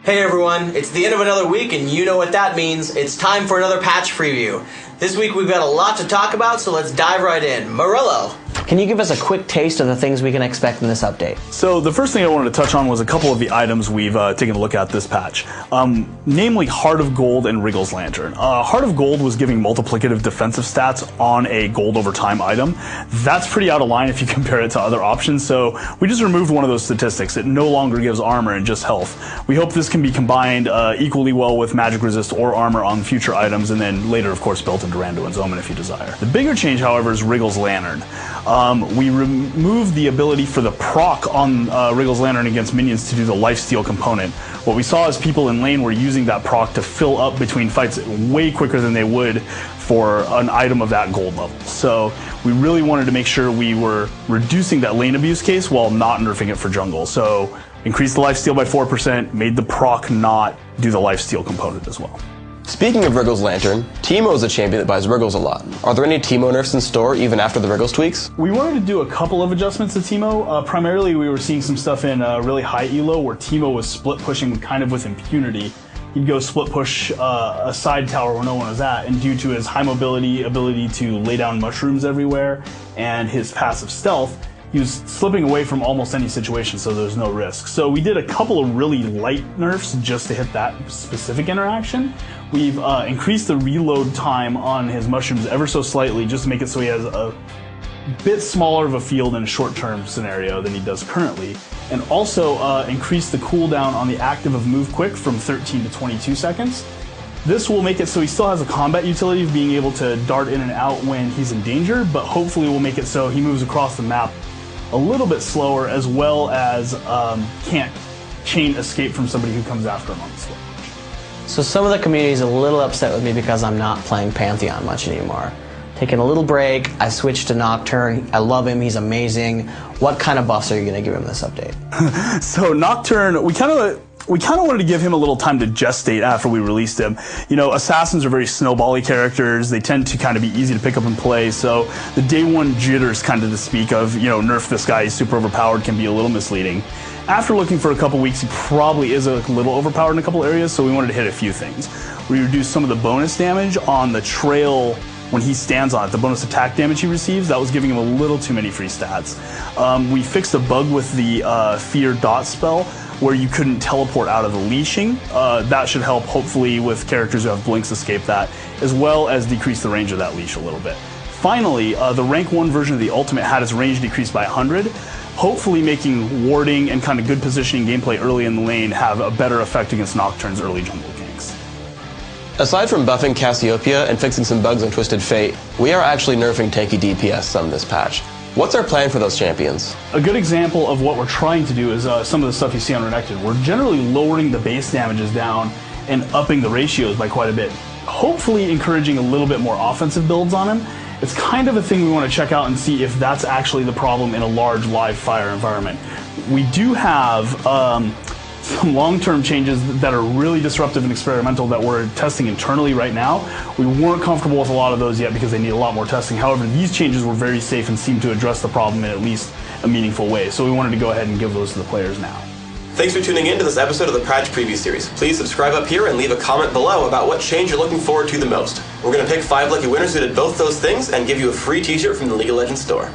Hey everyone, it's the end of another week and you know what that means. It's time for another patch preview. This week we've got a lot to talk about, so let's dive right in. Morello, can you give us a quick taste of the things we can expect in this update? So the first thing I wanted to touch on was a couple of the items we've taken a look at this patch. Namely Heart of Gold and Wriggle's Lantern. Heart of Gold was giving multiplicative defensive stats on a gold over time item. That's pretty out of line if you compare it to other options, so we just removed one of those statistics. It no longer gives armor and just health. We hope this can be combined equally well with magic resist or armor on future items, and then later of course built into Randuin's Omen if you desire. The bigger change, however, is Wriggle's Lantern. We removed the ability for the proc on Wriggle's Lantern against minions to do the lifesteal component. What we saw is people in lane were using that proc to fill up between fights way quicker than they would for an item of that gold level. So we really wanted to make sure we were reducing that lane abuse case while not nerfing it for jungle. So increased the lifesteal by 4%, made the proc not do the lifesteal component as well. Speaking of Wriggle's Lantern, Teemo is a champion that buys Wriggles a lot. Are there any Teemo nerfs in store even after the Wriggles tweaks? We wanted to do a couple of adjustments to Teemo. Primarily we were seeing some stuff in really high elo where Teemo was split pushing kind of with impunity. He'd go split push a side tower where no one was at, and due to his high mobility, ability to lay down mushrooms everywhere, and his passive stealth, he was slipping away from almost any situation, so there's no risk. So we did a couple of really light nerfs just to hit that specific interaction. We've increased the reload time on his mushrooms ever so slightly just to make it so he has a bit smaller of a field in a short-term scenario than he does currently, and also increased the cooldown on the active of Move Quick from 13 to 22 seconds. This will make it so he still has a combat utility of being able to dart in and out when he's in danger, but hopefully will make it so he moves across the map a little bit slower, as well as can't chain escape from somebody who comes after him on the slow push. So some of the community is a little upset with me because I'm not playing Pantheon much anymore. Taking a little break, I switched to Nocturne. I love him, he's amazing. What kind of buffs are you going to give him this update? So Nocturne, we kind of wanted to give him a little time to gestate after we released him. You know, assassins are very snowbally characters. They tend to kind of be easy to pick up and play, so the day one jitters kind of to speak of, you know, nerf this guy, he's super overpowered, can be a little misleading. After looking for a couple weeks, he probably is a little overpowered in a couple areas, so we wanted to hit a few things. We reduced some of the bonus damage on the trail when he stands on it, the bonus attack damage he receives. That was giving him a little too many free stats. We fixed a bug with the Fear Dot spell, where you couldn't teleport out of the leashing. That should help, hopefully, with characters who have blinks escape that, as well as decrease the range of that leash a little bit. Finally, the rank 1 version of the ultimate had its range decreased by 100, hopefully making warding and kind of good positioning gameplay early in the lane have a better effect against Nocturne's early jungle ganks. Aside from buffing Cassiopeia and fixing some bugs on Twisted Fate, we are actually nerfing tanky DPS some this patch. What's our plan for those champions? A good example of what we're trying to do is some of the stuff you see on Renekton. We're generally lowering the base damages down and upping the ratios by quite a bit, hopefully encouraging a little bit more offensive builds on him. It's kind of a thing we want to check out and see if that's actually the problem in a large live fire environment. We do have some long-term changes that are really disruptive and experimental that we're testing internally right now. We weren't comfortable with a lot of those yet because they need a lot more testing. However, these changes were very safe and seem to address the problem in at least a meaningful way. So we wanted to go ahead and give those to the players now. Thanks for tuning in to this episode of the Patch Preview Series. Please subscribe up here and leave a comment below about what change you're looking forward to the most. We're going to pick 5 lucky winners who did both those things and give you a free t-shirt from the League of Legends store.